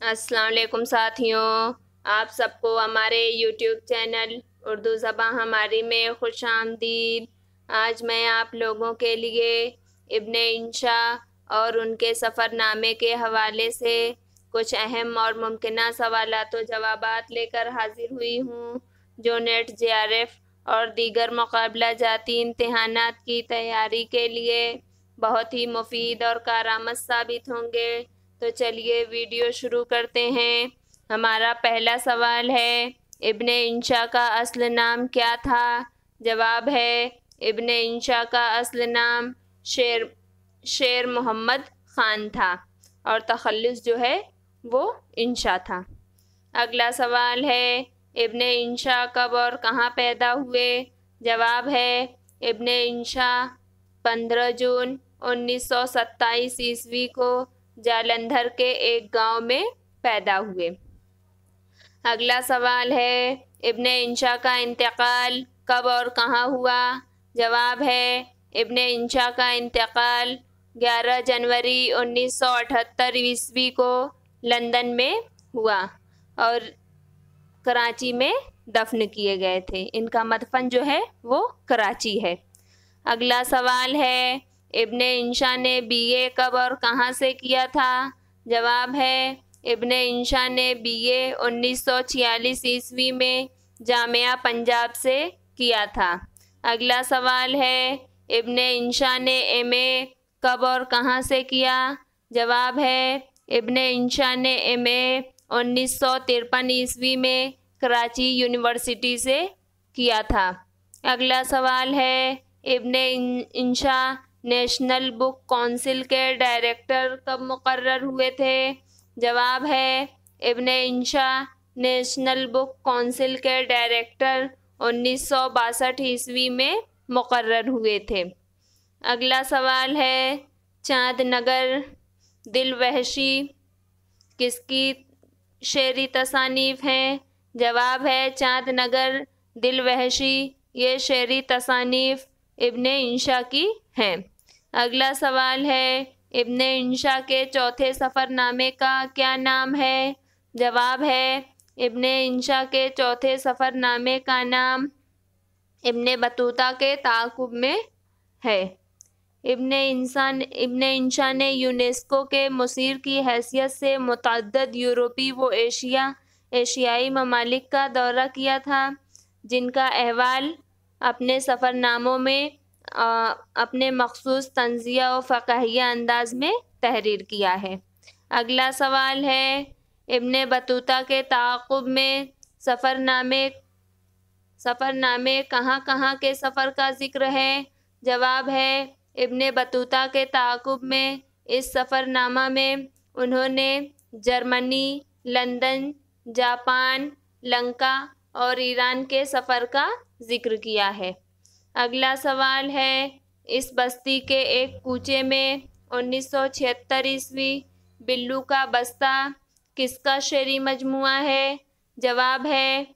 अस्सलाम वालेकुम साथियों, आप सबको हमारे यूट्यूब चैनल उर्दू ज़बां हमारी में खुशामदीद। आज मैं आप लोगों के लिए इब्ने इंशा और उनके सफ़रनामे के हवाले से कुछ अहम और मुमकिना सवालात व जवाबात लेकर हाजिर हुई हूँ, जो नेट जेआरएफ और दीगर मुकाबला जाती इम्तिहानात की तैयारी के लिए बहुत ही मुफीद और कारआमद साबित होंगे। तो चलिए वीडियो शुरू करते हैं। हमारा पहला सवाल है, इब्ने इंशा का असल नाम क्या था? जवाब है, इब्ने इंशा का असल नाम शेर मोहम्मद ख़ान था और तखल्लुस जो है वो इंशा था। अगला सवाल है, इब्ने इंशा कब और कहाँ पैदा हुए? जवाब है, इब्ने इंशा 15 जून 1927 ईस्वी को जालंधर के एक गांव में पैदा हुए। अगला सवाल है, इब्ने इंशा का इंतकाल कब और कहाँ हुआ? जवाब है, इब्ने इंशा का इंतकाल 11 जनवरी 1978 ईस्वी को लंदन में हुआ और कराची में दफन किए गए थे। इनका मदफन जो है वो कराची है। अगला सवाल है, इब्ने इंशा ने बीए कब और कहाँ से किया था? जवाब है, इब्ने इंशा ने बीए 1946 ईस्वी में जामिया पंजाब से किया था। अगला सवाल है, इब्ने इंशा ने एमए कब और कहाँ से किया? जवाब है, इब्ने इंशा ने एमए 1953 ईस्वी में कराची यूनिवर्सिटी से किया था। अगला सवाल है, इब्ने इंशा नेशनल बुक काउंसिल के डायरेक्टर कब मुकर्रर हुए थे? जवाब है, इब्ने इंशा नेशनल बुक काउंसिल के डायरेक्टर 1962 ईस्वी में मुकर्रर हुए थे। अगला सवाल है, चाँद नगर दिल वहशी किसकी शेरी तसानीफ हैं? जवाब है, चाँद नगर दिल वहशी ये शेरी तसानीफ इब्ने इंशा की हैं। अगला सवाल है, इब्ने इंशा के चौथे सफ़रनामे का क्या नाम है? जवाब है, इब्ने इंशा के चौथे सफ़रनामे का नाम इब्ने बतूता के ताक़ुब में है। इब्ने इंशा ने यूनेस्को के मुसीर की हैसियत से मुतअद्दिद यूरोपी व एशियाई ममालिक का दौरा किया था, जिनका अहवाल अपने सफ़रनामों में अपने मखसूस तंज़िया व फ़क़हिया अंदाज में तहरीर किया है। अगला सवाल है, इब्ने बतूता के ताक़ुब में सफ़रनामे कहाँ कहाँ के सफ़र का ज़िक्र है? जवाब है, इब्ने बतूता के ताक़ुब में इस सफ़रनामा में उन्होंने जर्मनी, लंदन, जापान, लंका और ईरान के सफ़र का ज़िक्र किया है। अगला सवाल है, इस बस्ती के एक कूचे में 1976 ईस्वी बिल्लू का बस्ता किसका शेरी मजमुआ है? जवाब है,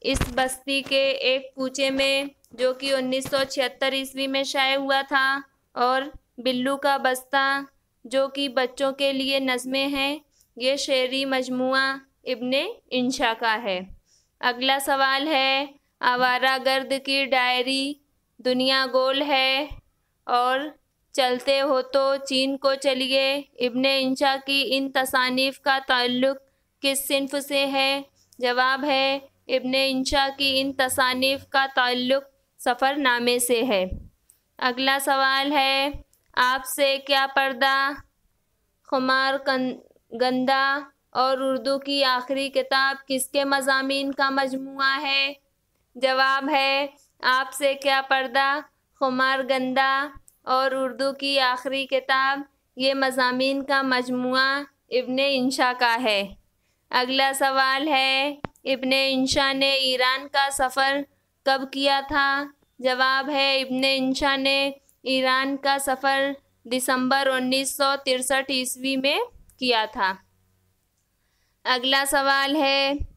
इस बस्ती के एक कूचे में जो कि 1976 ईस्वी में शाये हुआ था और बिल्लू का बस्ता जो कि बच्चों के लिए नज़में हैं, ये शेरी मजमुआ इब्ने इंशा का है। अगला सवाल है, आवारा गर्द की डायरी दुनिया गोल है और चलते हो तो चीन को चलिए इब्ने इंशा की इन तसानीफ़ का ताल्लुक़ किस सिन्फ़ से है? जवाब है, इब्ने इंशा की इन तसानीफ़ का ताल्लुक़ सफ़रनामे से है। अगला सवाल है, आपसे क्या पर्दा, खुमार गंदा और उर्दू की आखिरी किताब किसके मज़ामीन का मजमुआ है? जवाब है, आपसे क्या पर्दा, खुमार गंदा और उर्दू की आखिरी किताब ये मज़ामीन का मजमुआ इब्ने इंशा का है। अगला सवाल है, इब्ने इंशा ने ईरान का सफ़र कब किया था? जवाब है, इब्ने इंशा ने ईरान का सफ़र दिसंबर 1963 ईस्वी में किया था। अगला सवाल है,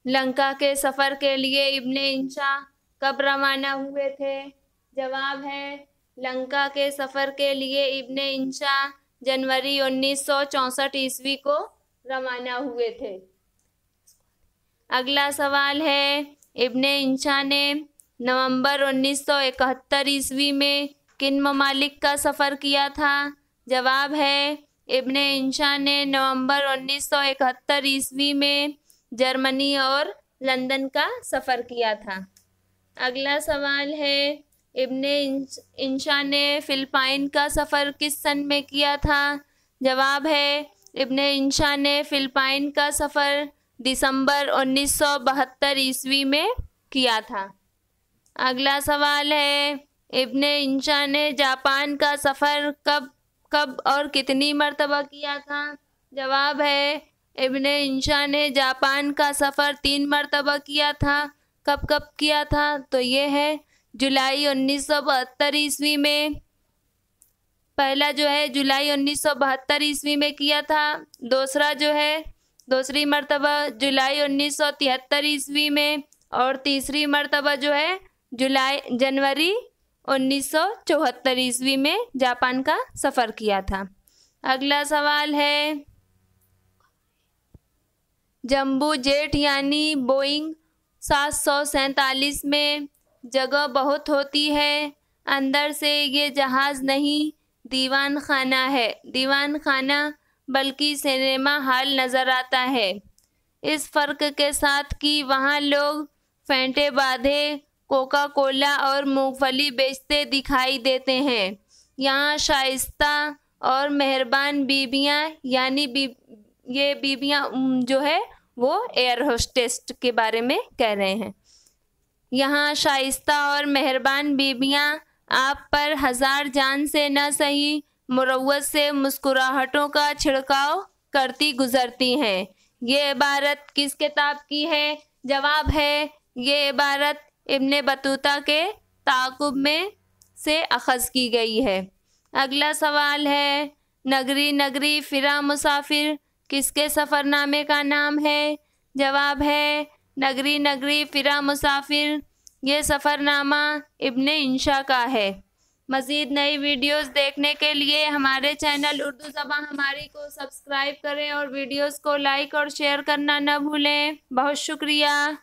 लंका के सफ़र के लिए इब्ने इंशा कब रवाना हुए थे? जवाब है, लंका के सफ़र के लिए इब्ने इंशा जनवरी 1964 ईस्वी को रवाना हुए थे। अगला सवाल है, इब्ने इंशा ने नवंबर 1971 ईस्वी में किन ममालिक का सफ़र किया था? जवाब है, इब्ने इंशा ने नवंबर 1971 ईस्वी में जर्मनी और लंदन का सफ़र किया था। अगला सवाल है, इब्ने इंशा ने फिलिपाइन का सफ़र किस सन में किया था? जवाब है, इब्ने इंशा ने फिलिपाइन का सफ़र दिसंबर 1972 ईस्वी में किया था। अगला सवाल है, इब्ने इंशा ने जापान का सफ़र कब और कितनी मरतबा किया था? जवाब है, इब्ने इंशा ने जापान का सफ़र 3 मरतबा किया था। कब कब किया था? तो ये है जुलाई 1972 ईस्वी में, पहला जो है जुलाई 1972 ईस्वी में किया था। दूसरा जो है दूसरी मरतबा जुलाई 1973 ईस्वी में, और तीसरी मरतबा जो है जनवरी 1974 ईस्वी में जापान का सफ़र किया था। अगला सवाल है, जंबू जेट यानी बोइंग 747 में जगह बहुत होती है, अंदर से ये जहाज़ नहीं दीवान खाना है। दीवान खाना बल्कि सिनेमा हॉल नज़र आता है। इस फ़र्क के साथ कि वहाँ लोग फेंटे बांधे कोका कोला और मूंगफली बेचते दिखाई देते हैं, यहाँ शाइस्ता और मेहरबान बीबियाँ यानी ये बीबियाँ जो है वो एयर होस्टेस के बारे में कह रहे हैं। यहाँ शाइस्ता और मेहरबान बीबियाँ आप पर हज़ार जान से न सही मुरव्वत से मुस्कुराहटों का छिड़काव करती गुज़रती हैं। ये इबारत किस किताब की है? जवाब है, ये इबारत इब्ने बतूता के ताक़ुब में से अख़ज़ की गई है। अगला सवाल है, नगरी नगरी फिरा मुसाफिर किसके सफ़रनामे का नाम है? जवाब है, नगरी नगरी फिरा मुसाफिर ये सफ़रनामा इब्ने इंशा का है। मज़ीद नई वीडियोस देखने के लिए हमारे चैनल उर्दू ज़बान हमारी को सब्सक्राइब करें और वीडियोस को लाइक और शेयर करना न भूलें। बहुत शुक्रिया।